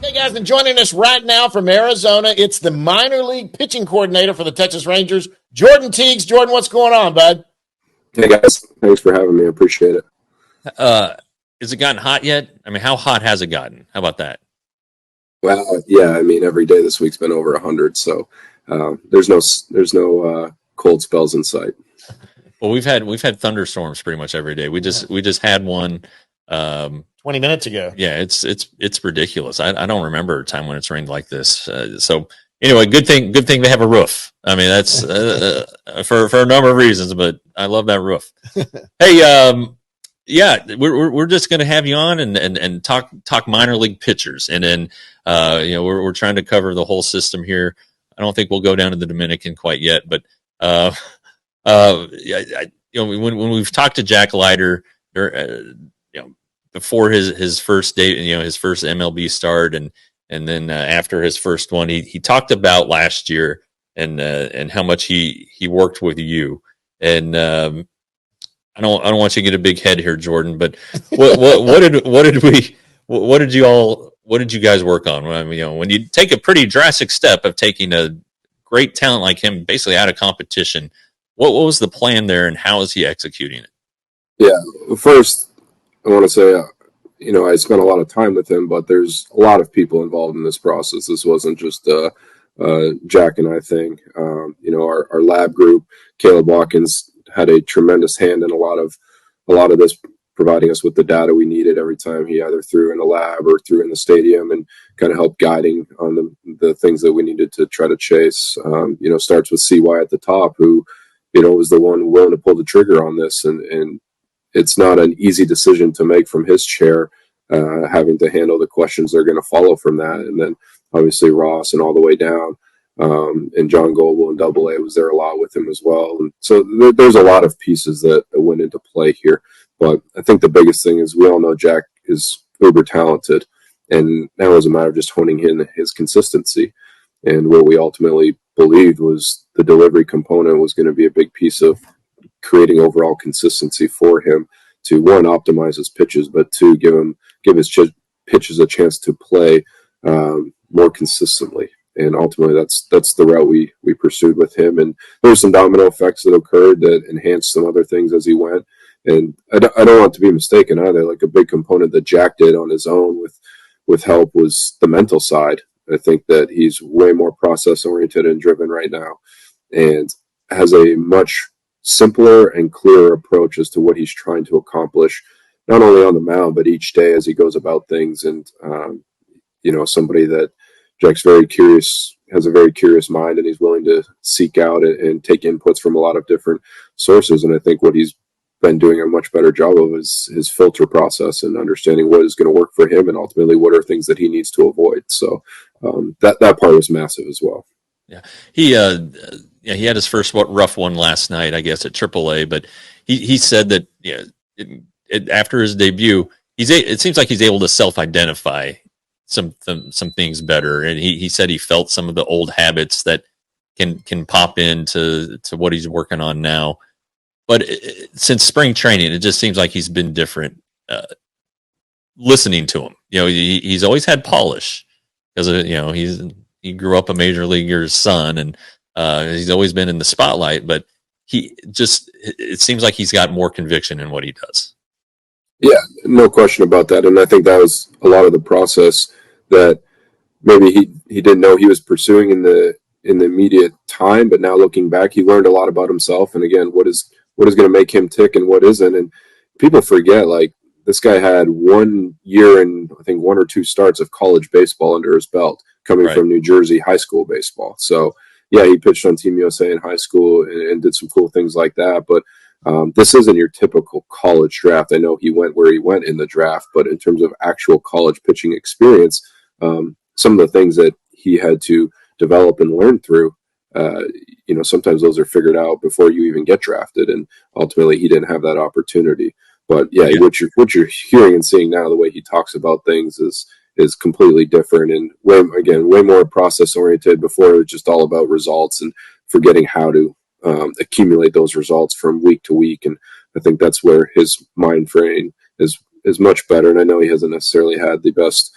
Hey guys, and joining us right now from Arizona, it's the minor league pitching coordinator for the Texas Rangers, Jordan Tiegs. Jordan, what's going on, bud? Hey guys, thanks for having me. I appreciate it. Has it gotten hot yet? I mean, how hot has it gotten? How about that? Well, yeah, I mean, every day this week's been over 100, so there's no cold spells in sight. Well, we've had thunderstorms pretty much every day. We just had one. 20 minutes ago. Yeah, it's ridiculous. I don't remember a time when it's rained like this. So anyway, good thing they have a roof. I mean, that's for a number of reasons, but I love that roof. Hey, yeah, we're just going to have you on and talk minor league pitchers, and then we're trying to cover the whole system here. I don't think we'll go down to the Dominican quite yet, but when we've talked to Jack Leiter, before his first day, his first MLB start, and then after his first one, he talked about last year and how much he worked with you, and I don't want you to get a big head here, Jordan, but what did you guys work on? I mean, when you take a pretty drastic step of taking a great talent like him basically out of competition, what was the plan there, and how is he executing it? Yeah, first I want to say, I spent a lot of time with him, but there's a lot of people involved in this process. This wasn't just Jack and I thing. Our lab group, Caleb Watkins, had a tremendous hand in a lot of this, providing us with the data we needed every time he either threw in the lab or threw in the stadium, and kind of helped guiding on the things that we needed to try to chase. Starts with CY at the top, who was the one willing to pull the trigger on this, and it's not an easy decision to make from his chair, having to handle the questions that are going to follow from that. And then obviously Ross and all the way down, and John Goble and Double A was there a lot with him as well. And so there's a lot of pieces that went into play here. But I think the biggest thing is we all know Jack is uber talented, and now it's a matter of just honing in his consistency. And what we ultimately believed was the delivery component was going to be a big piece of creating overall consistency for him to, one, optimize his pitches, but two, give his pitches a chance to play more consistently. And ultimately, that's the route we pursued with him. And there were some domino effects that occurred that enhanced some other things as he went. And I don't want to be mistaken either. Like, a big component that Jack did on his own with help was the mental side. I think that he's way more process oriented and driven right now, and has a much simpler and clearer approach as to what he's trying to accomplish, not only on the mound, but each day as he goes about things. And, somebody that Jack's very curious, has a very curious mind, and he's willing to seek out and take inputs from a lot of different sources. And I think what he's been doing a much better job of is his filter process and understanding what is going to work for him, and ultimately what are things that he needs to avoid. So that part was massive as well. Yeah, he had his first rough one last night, I guess, at AAA. But he said that after his debut, it seems like he's able to self-identify some things better, and he said he felt some of the old habits that can pop into what he's working on now. But since spring training, it just seems like he's been different. Listening to him, he's always had polish because he grew up a major leaguer's son, and he's always been in the spotlight. But it seems like he's got more conviction in what he does. Yeah, no question about that. And I think that was a lot of the process that maybe he didn't know he was pursuing in the immediate time, but now looking back, he learned a lot about himself. And again, what is going to make him tick and what isn't. And people forget, like, this guy had 1 year and I think 1 or 2 starts of college baseball under his belt, coming from New Jersey high school baseball. So yeah, he pitched on Team USA in high school and did some cool things like that. But this isn't your typical college draft. I know he went where he went in the draft, but in terms of actual college pitching experience, some of the things that he had to develop and learn through, sometimes those are figured out before you even get drafted, and ultimately he didn't have that opportunity. But yeah. What you're hearing and seeing now, the way he talks about things is completely different, and way more process oriented. Before, it was just all about results and forgetting how to accumulate those results from week to week. And I think that's where his mind frame is much better. And I know he hasn't necessarily had the best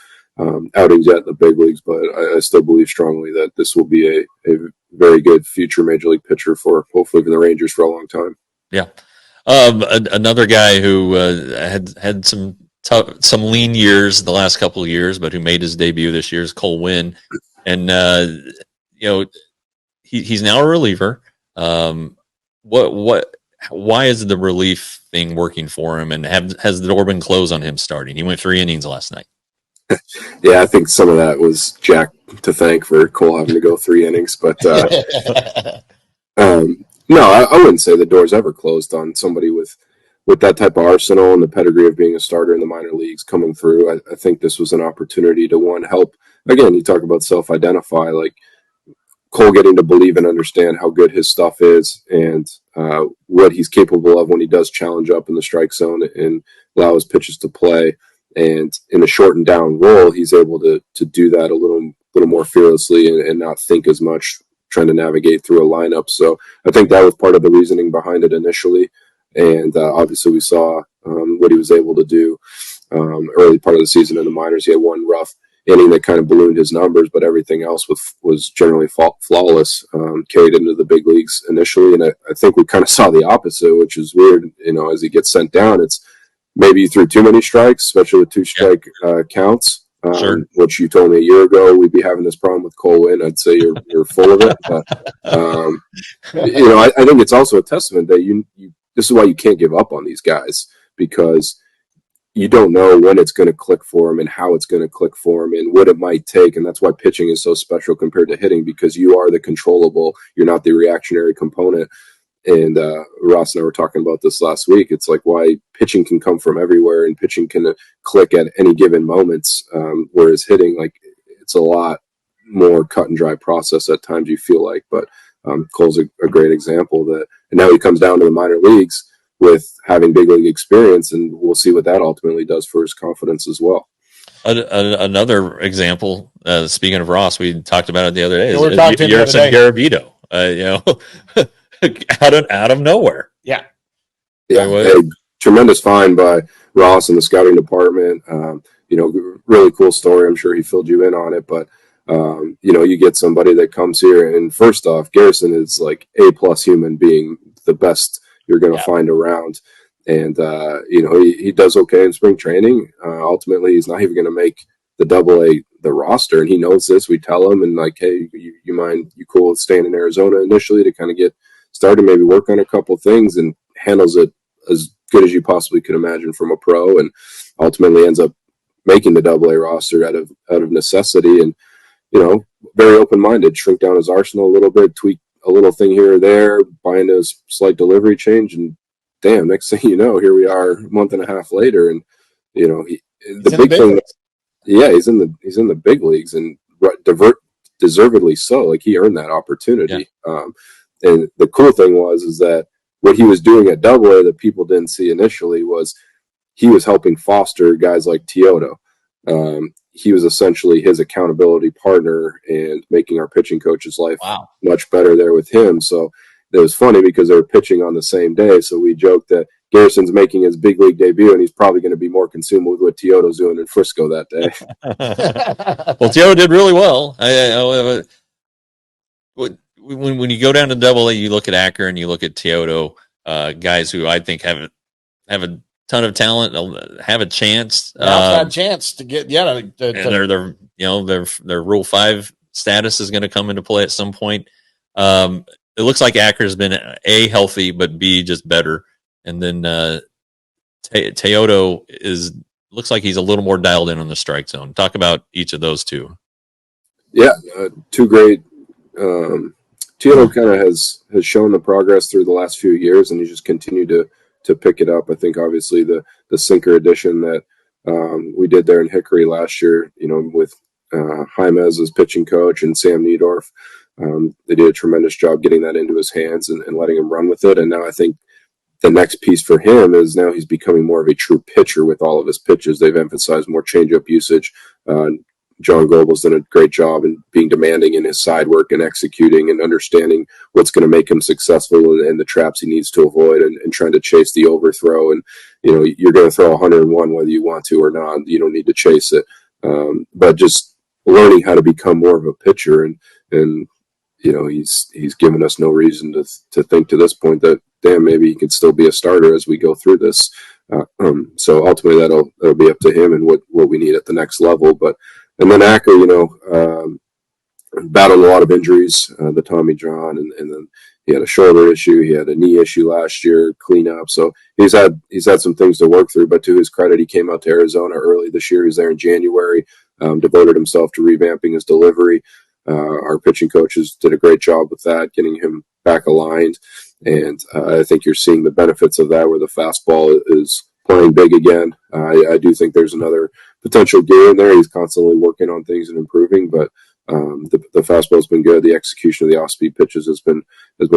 outings yet in the big leagues, but I still believe strongly that this will be a very good future major league pitcher for hopefully the Rangers for a long time. Yeah. Another guy who had some lean years the last couple of years, but who made his debut this year is Cole Winn, and he's now a reliever. Why is the relief thing working for him, and has the door been closed on him starting? He went 3 innings last night. Yeah, I think some of that was Jack to thank for Cole having to go 3 innings, but no, I wouldn't say the door's ever closed on somebody with that type of arsenal and the pedigree of being a starter in the minor leagues coming through. I think this was an opportunity to help. Again, you talk about self-identify, like Cole getting to believe and understand how good his stuff is and what he's capable of when he does challenge up in the strike zone and allow his pitches to play. And in a shortened down role, he's able to do that a little more fearlessly and not think as much trying to navigate through a lineup. So I think that was part of the reasoning behind it initially. And obviously we saw what he was able to do early part of the season in the minors. He had one rough inning that kind of ballooned his numbers, but everything else was generally flawless, carried into the big leagues initially. And I think we kind of saw the opposite, which is weird. As he gets sent down, it's maybe you threw too many strikes, especially with 2-strike counts. Sure. Which you told me a year ago we'd be having this problem with Cole Winn. I'd say you're full of it. But, I think it's also a testament that you this is why you can't give up on these guys, because you don't know when it's going to click for them and how it's going to click for them and what it might take. And that's why pitching is so special compared to hitting, because you are the controllable. You're not the reactionary component. And Ross and I were talking about this last week. It's like why pitching can come from everywhere and pitching can click at any given moments, whereas hitting, like, it's a lot more cut and dry process at times, you feel like. But Cole's a great example of that. And now he comes down to the minor leagues with having big league experience, and we'll see what that ultimately does for his confidence as well. Another example, speaking of Ross, we talked about it the other day. We're talking Yerson Garavito, out of nowhere. Yeah. Tremendous find by Ross and the scouting department. Really cool story. I'm sure he filled you in on it, but you get somebody that comes here, and first off, Garrison is like A+ human being, the best you're going to find around. And, he does okay in spring training. Ultimately, he's not even going to make the the roster, and he knows this. We tell him, and like, hey, you cool with staying in Arizona initially to kind of get started, maybe work on a couple things, and handles it as good as you possibly could imagine from a pro, and ultimately ends up making the AA roster out of necessity. And, very open-minded, shrink down his arsenal a little bit, tweak a little thing here or there, buying a slight delivery change, and damn, next thing you know, here we are a month and a half later, and he's in the big leagues, and deservedly so. Like, he earned that opportunity. Yeah. And the cool thing is that what he was doing at AA that people didn't see initially was he was helping foster guys like Teodo. He was essentially his accountability partner and making our pitching coach's life much better there with him. So it was funny because they were pitching on the same day. So we joked that Garrison's making his big league debut, and he's probably going to be more consumed with what Teodo's doing in Frisco that day. Well, Teodo did really well. When you go down to AA, you look at Acker and you look at Teodo, guys who I think have a ton of talent, have a chance. Chance to get and their Rule 5 status is going to come into play at some point. It looks like Acker's been A, healthy, but B, just better. And then Teodo looks like he's a little more dialed in on the strike zone. Talk about each of those two. Yeah, two great. Teodo kind of has shown the progress through the last few years, and he's just continued to pick it up. I think obviously the sinker edition that we did there in Hickory last year, with Jaimez as pitching coach and Sam Niedorf, they did a tremendous job getting that into his hands and letting him run with it. And now I think the next piece for him is now he's becoming more of a true pitcher with all of his pitches. They've emphasized more changeup usage. John Goebel's done a great job in being demanding in his side work and executing and understanding what's going to make him successful and the traps he needs to avoid and trying to chase the overthrow. And, you're going to throw 101 whether you want to or not. You don't need to chase it. but just learning how to become more of a pitcher. And he's given us no reason to think to this point that, damn, maybe he could still be a starter as we go through this. So ultimately that'll be up to him and what we need at the next level. And then Acker, battled a lot of injuries, the Tommy John, and then he had a shoulder issue, he had a knee issue last year, cleanup. So he's had some things to work through. But to his credit, he came out to Arizona early this year. He was there in January, devoted himself to revamping his delivery. Our pitching coaches did a great job with that, getting him back aligned. And I think you're seeing the benefits of that, where the fastball is playing big again. I do think there's another potential gear in there. He's constantly working on things and improving, but the fastball's been good. The execution of the off-speed pitches has been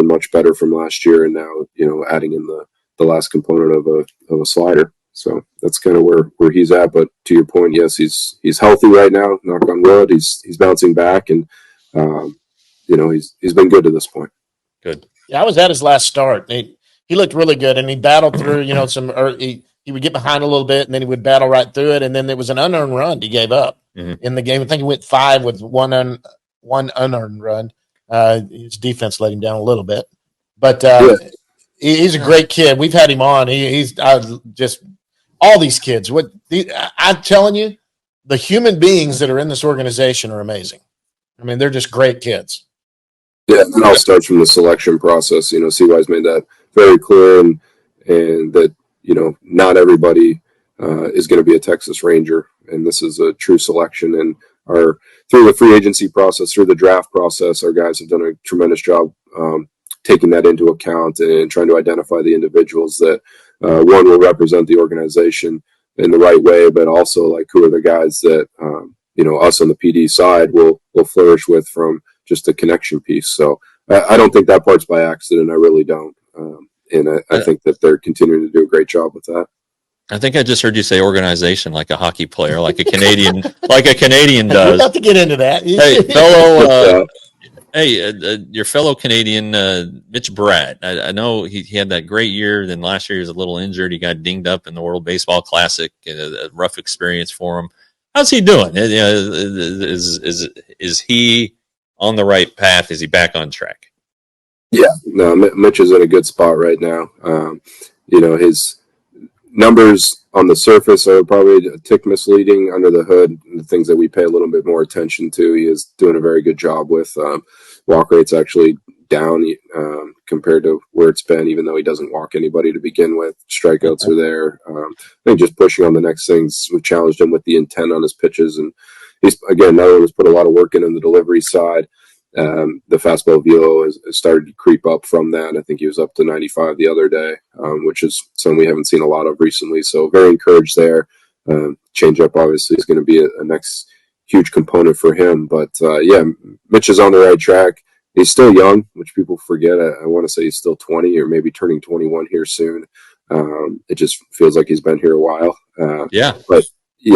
much better from last year, and now adding in the last component of a slider. So that's kind of where he's at. But to your point, yes, he's healthy right now. Knock on wood. He's bouncing back, and he's been good to this point. Good. Yeah, I was at his last start. He looked really good, and he battled through. He would get behind a little bit, and then he would battle right through it. And then there was an unearned run he gave up in the game. I think he went 5 with one unearned run. His defense let him down a little bit, but he's a great kid. We've had him on. He's just all these kids. I'm telling you, the human beings that are in this organization are amazing. I mean, they're just great kids. Yeah, and it all starts from the selection process. CY's made that very clear, and that not everybody is going to be a Texas Ranger, and this is a true selection. And through the free agency process, through the draft process, our guys have done a tremendous job taking that into account and trying to identify the individuals that one will represent the organization in the right way, but also like who are the guys that us on the PD side will flourish with from just a connection piece. So I don't think that part's by accident. I really don't. And I think that they're continuing to do a great job with that. I think I just heard you say organization like a hockey player, like a Canadian, like a Canadian does. We'll have to get into that. Your fellow Canadian, Mitch Bratt. I know he had that great year. Then last year he was a little injured. He got dinged up in the World Baseball Classic. A rough experience for him. How's he doing? Is he on the right path? Is he back on track? Yeah, no, Mitch is in a good spot right now. His numbers on the surface are probably a tick misleading. Under the hood, the things that we pay a little bit more attention to, he is doing a very good job with. Walk rate's actually down compared to where it's been, even though he doesn't walk anybody to begin with. Strikeouts are there. I think just pushing on the next things. We challenged him with the intent on his pitches, and he's, again, another one who's put a lot of work in on the delivery side. The fastball velo has started to creep up from that. I think he was up to 95 the other day, which is something we haven't seen a lot of recently. So very encouraged there. Changeup obviously is going to be a next huge component for him. But Mitch is on the right track. He's still young, which people forget. I want to say he's still 20 or maybe turning 21 here soon. It just feels like he's been here a while. But he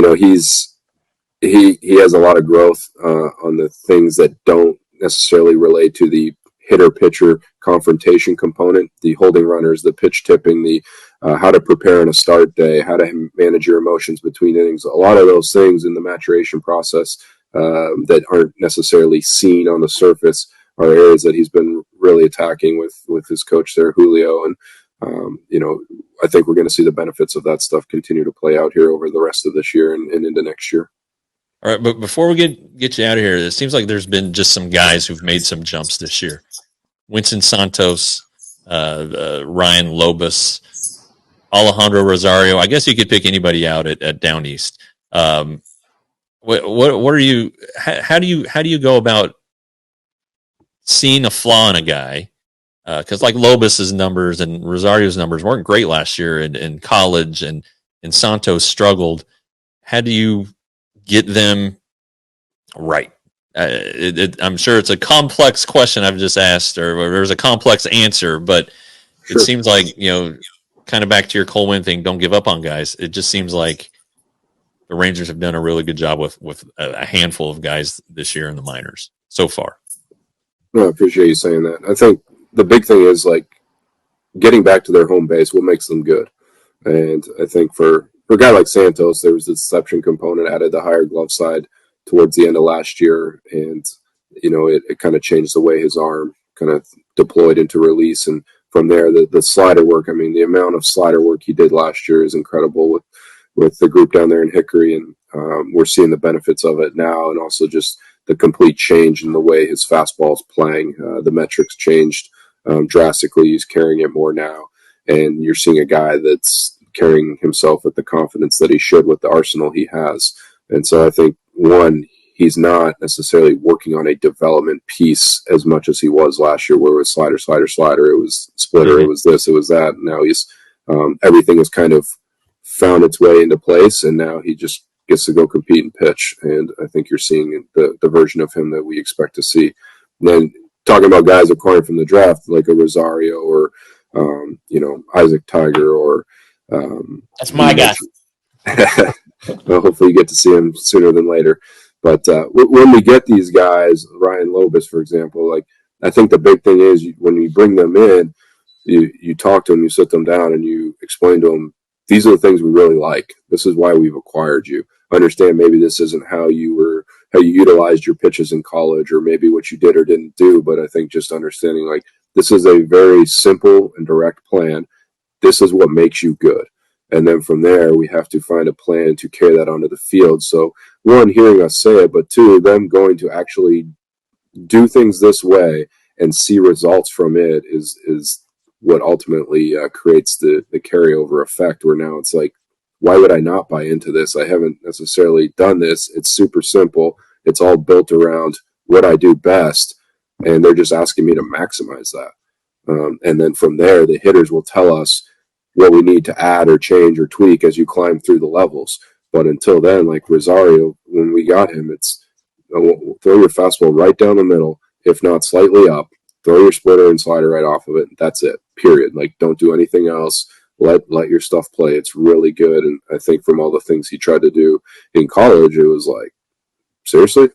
has a lot of growth on the things that don't necessarily relate to the hitter-pitcher confrontation component, the holding runners, the pitch tipping, the how to prepare on a start day, how to manage your emotions between innings. A lot of those things in the maturation process that aren't necessarily seen on the surface are areas that he's been really attacking with his coach there, Julio. And, I think we're going to see the benefits of that stuff continue to play out here over the rest of this year and into next year. All right, but before we get you out of here, it seems like there's been just some guys who've made some jumps this year. Winston Santos, Ryan Lobus, Alejandro Rosario. I guess you could pick anybody out at Down East. What are you? How do you go about seeing a flaw in a guy? Because like Lobus's numbers and Rosario's numbers weren't great last year in college, and Santos struggled. How do you get them right? I'm sure it's a complex question I've just asked, or there's a complex answer, but It seems like, kind of back to your Cole Winn thing, don't give up on guys. It just seems like the Rangers have done a really good job with a handful of guys this year in the minors so far. No, I appreciate you saying that. I think the big thing is like getting back to their home base, what makes them good. And I think for for a guy like Santos, there was the deception component, added the higher glove side towards the end of last year. And, it kind of changed the way his arm kind of deployed into release. And from there, the slider work, I mean, the amount of slider work he did last year is incredible with the group down there in Hickory. And we're seeing the benefits of it now, and also just the complete change in the way his fastball is playing. The metrics changed drastically. He's carrying it more now. And you're seeing a guy that's carrying himself with the confidence that he should with the arsenal he has. And so I think, one, he's not necessarily working on a development piece as much as he was last year, where it was slider, slider, slider. It was splitter. It was this, it was that. Now he's everything has kind of found its way into place, and now he just gets to go compete and pitch. And I think you're seeing the version of him that we expect to see. And then talking about guys acquired from the draft, like a Rosario or Isaac Tiger or that's my guy. Well, hopefully you get to see him sooner than later. But when we get these guys, Ryan Lobus, for example, like, I think the big thing is when you bring them in, you talk to them, you sit them down, and you explain to them, these are the things we really like. This is why we've acquired you. Understand maybe this isn't how you utilized your pitches in college, or maybe what you did or didn't do. But I think just understanding, like, this is a very simple and direct plan. This is what makes you good. And then from there, we have to find a plan to carry that onto the field. So, one, hearing us say it, but two, them going to actually do things this way and see results from it is what ultimately creates the carryover effect, where now it's like, why would I not buy into this? I haven't necessarily done this. It's super simple. It's all built around what I do best, and they're just asking me to maximize that. And then from there, the hitters will tell us what we need to add or change or tweak as you climb through the levels. But until then, like Rosario, when we got him, it's throw your fastball right down the middle, if not slightly up, throw your splitter and slider right off of it. That's it, period. Like, don't do anything else. Let your stuff play. It's really good. And I think from all the things he tried to do in college, it was like, seriously?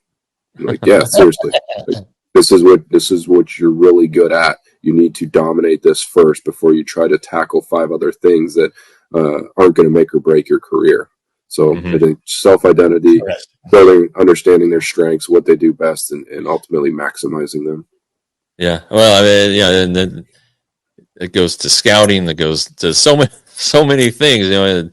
I'm like, yeah, seriously. Like, this is what you're really good at. You need to dominate this first before you try to tackle 5 other things that aren't going to make or break your career. So I think self-identity, building, understanding their strengths, what they do best, and ultimately maximizing them. Yeah. Well, I mean, yeah, and then it goes to scouting. That goes to so many things.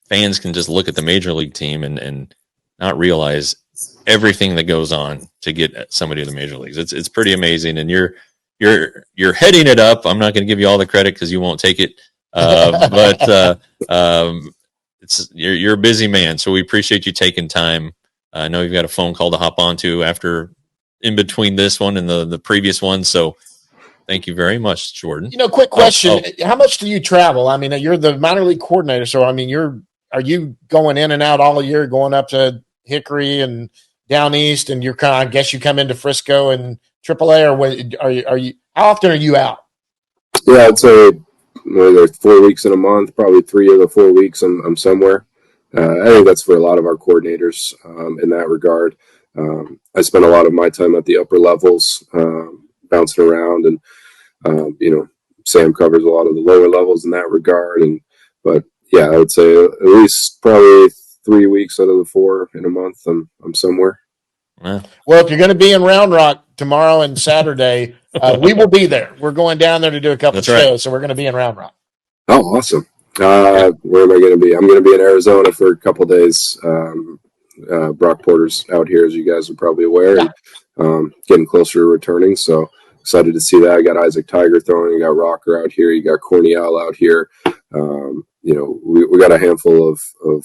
Fans can just look at the major league team and not realize everything that goes on to get somebody to the major leagues. It's pretty amazing, and you're heading it up. I'm not going to give you all the credit because you won't take it, but you're a busy man, so we appreciate you taking time. I know you've got a phone call to hop onto after in between this one and the previous one, so thank you very much, Jordan. Quick question: how much do you travel? I mean, you're the minor league coordinator, so I mean, are you going in and out all year, going up to Hickory and down east, and I guess you come into Frisco and AAA, or what? Are you? How often are you out? Yeah, I'd say there's 4 weeks in a month. Probably 3 of the 4 weeks I'm somewhere. I think that's for a lot of our coordinators in that regard. I spend a lot of my time at the upper levels, bouncing around, and Sam covers a lot of the lower levels in that regard. But yeah, I would say at least probably 3 weeks out of the 4 in a month, I'm somewhere. Yeah. Well, if you're going to be in Round Rock tomorrow and Saturday, we will be there. We're going down there to do a couple of shows, so we're going to be in Round Rock. Oh, awesome. Where am I going to be? I'm going to be in Arizona for a couple of days. Brock Porter's out here, as you guys are probably aware, and getting closer to returning. So excited to see that. I got Isaac Tiger throwing. You got Rocker out here. You got Corniel out here. We got a handful of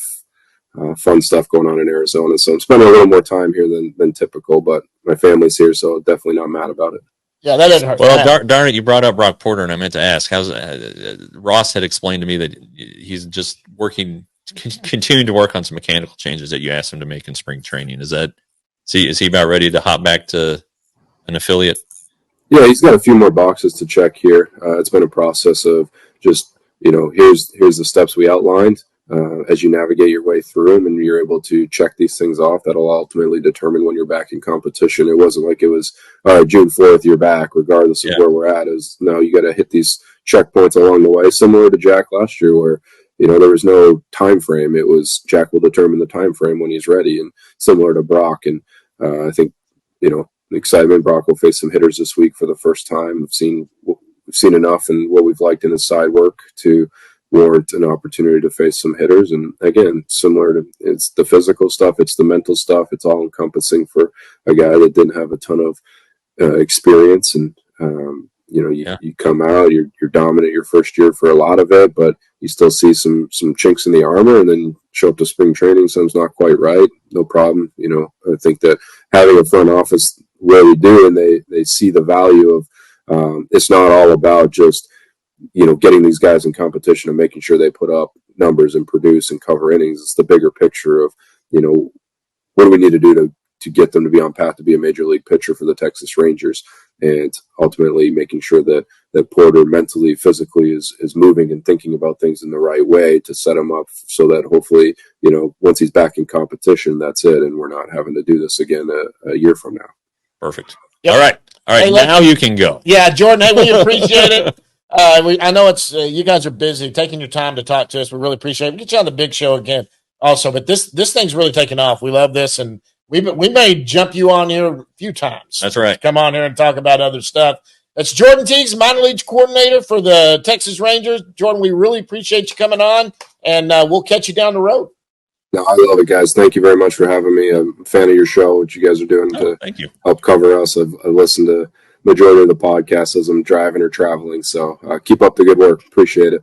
fun stuff going on in Arizona. So I'm spending a little more time here than typical, but my family's here, so definitely not mad about it. Yeah, that doesn't hurt. Well, darn it, you brought up Brock Porter, and I meant to ask. Ross had explained to me that he's just continuing to work on some mechanical changes that you asked him to make in spring training. Is he about ready to hop back to an affiliate? Yeah, he's got a few more boxes to check here. It's been a process of just, here's the steps we outlined. As you navigate your way through them and you're able to check these things off, that'll ultimately determine when you're back in competition. It wasn't like it was, all right, June 4th, you're back, regardless of where we're at. No, you got to hit these checkpoints along the way, similar to Jack last year, where, there was no time frame. It was Jack will determine the time frame when he's ready, and similar to Brock. And I think, the excitement. Brock will face some hitters this week for the first time. We've seen enough and what we've liked in his side work to warrant an opportunity to face some hitters. And again, similar to, it's the physical stuff, it's the mental stuff, it's all encompassing for a guy that didn't have a ton of experience. And you come out, you're dominant your first year for a lot of it, but you still see some chinks in the armor, and then show up to spring training, something's not quite right, no problem. I think that having a front office really do, and they see the value of it's not all about just getting these guys in competition and making sure they put up numbers and produce and cover innings. It's the bigger picture of what do we need to do to get them to be on path to be a major league pitcher for the Texas Rangers, and ultimately making sure that Porter mentally, physically is moving and thinking about things in the right way to set him up so that hopefully, once he's back in competition, that's it. And we're not having to do this again a year from now. Perfect. Yep. All right. Hey, now you can go. Yeah, Jordan, hey, we appreciate it. I know it's you guys are busy taking your time to talk to us. We really appreciate it. We'll get you on the big show again also, but this thing's really taking off. We love this, and we may jump you on here a few times. That's right. Come on here and talk about other stuff. That's Jordan Tiegs, minor league coordinator for the Texas Rangers. Jordan, we really appreciate you coming on, and we'll catch you down the road. No, I love it, guys. Thank you very much for having me. I'm a fan of your show, what you guys are doing to thank you. help cover us. I've listened to majority of the podcast as I'm driving or traveling, so keep up the good work. Appreciate it.